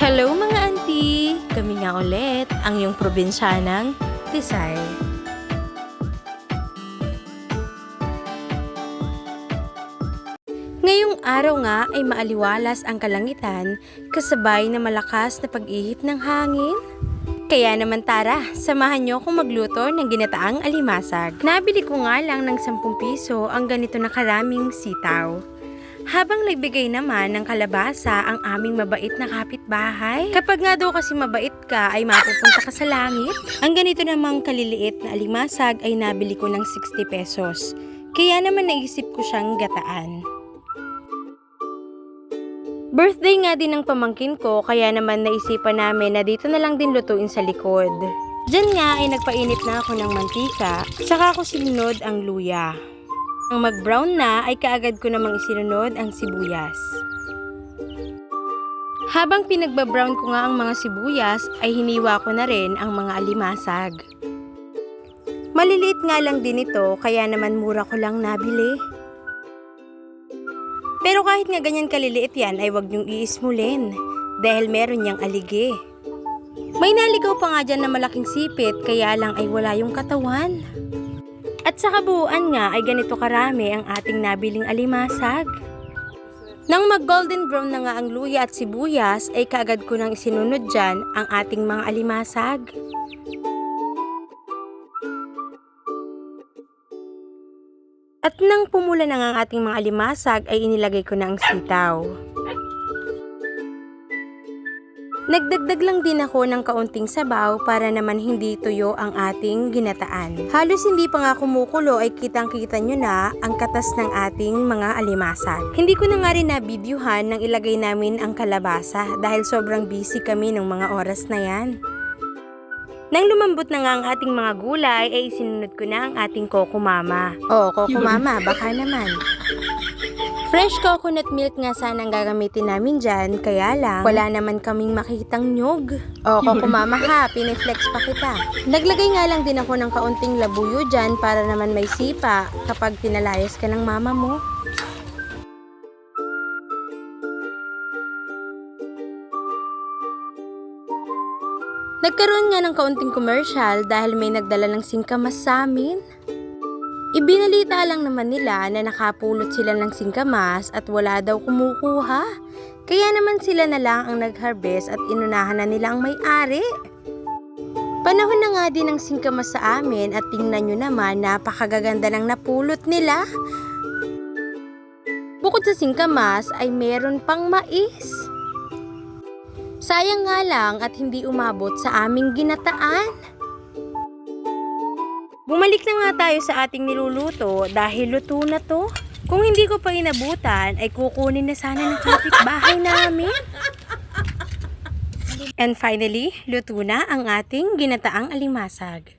Hello mga auntie! Kami nga ulit, ang iyong probinsyanang Tisay. Ngayong araw nga ay maaliwalas ang kalangitan kasabay na malakas na pag-ihip ng hangin. Kaya naman tara, samahan niyo akong magluto ng ginataang alimasag. Nabili ko nga lang ng 10 piso ang ganito na karaming sitaw. Habang nagbigay naman ng kalabasa ang aming mabait na kapitbahay. Kapag nga daw kasi mabait ka ay mapupunta ka sa langit. Ang ganito namang kaliliit na alimasag ay nabili ko ng 60 pesos. Kaya naman naisip ko siyang gataan. Birthday nga din ng pamangkin ko kaya naman naisipan namin na dito na lang din lutuin sa likod. Diyan nga ay nagpainit na ako ng mantika, saka ako sinunod ang luya. Ang mag-brown na ay kaagad ko namang isinunod ang sibuyas. Habang pinagba-brown ko nga ang mga sibuyas ay hiniwa ko na rin ang mga alimasag. Maliliit nga lang din ito kaya naman mura ko lang nabili. Pero kahit nga ganyan kaliliit yan ay wag niyong iismulin dahil meron niyang alige. May naligaw pa nga dyan na malaking sipit kaya lang ay wala yung katawan. At sa kabuuan nga ay ganito karami ang ating nabiling alimasag. Nang mag-golden brown na nga ang luya at sibuyas ay kaagad ko nang isinunod dyan ang ating mga alimasag. At nang pumula na nga ang ating mga alimasag ay inilagay ko na ang sitaw. Nagdagdag lang din ako ng kaunting sabaw para naman hindi tuyo ang ating ginataan. Halos hindi pa nga kumukulo ay kitang-kita nyo na ang katas ng ating mga alimasag. Hindi ko na nga rin nabidyuhan nang ilagay namin ang kalabasa dahil sobrang busy kami ng mga oras na yan. Nang lumambot na nga ang ating mga gulay ay isinunod ko na ang ating Coco Mama. Oh, Coco Mama, baka naman. Fresh coconut milk nga sana ang gagamitin namin dyan, kaya lang wala naman kaming makitang nyog. O, Coco Mama ha, piniflex pa kita. Naglagay nga lang din ako ng kaunting labuyo dyan para naman may sipa kapag tinalayas ka ng mama mo. Nagkaroon nga ng kaunting commercial dahil may nagdala ng singkamas sa amin. Ibinalita lang naman nila na nakapulot sila ng singkamas at wala daw kumukuha. Kaya naman sila na lang ang nag-harvest at inunahan na nila ang may-ari. Panahon na nga din ng singkamas sa amin at tingnan nyo naman napakagaganda ng napulot nila. Bukod sa singkamas ay meron pang mais. Sayang nga lang at hindi umabot sa aming ginataan. Bumalik na nga tayo sa ating niluluto dahil luto na to. Kung hindi ko pa inabutan ay kukunin na sana ng kapitbahay namin. And finally, luto na ang ating ginataang alimasag.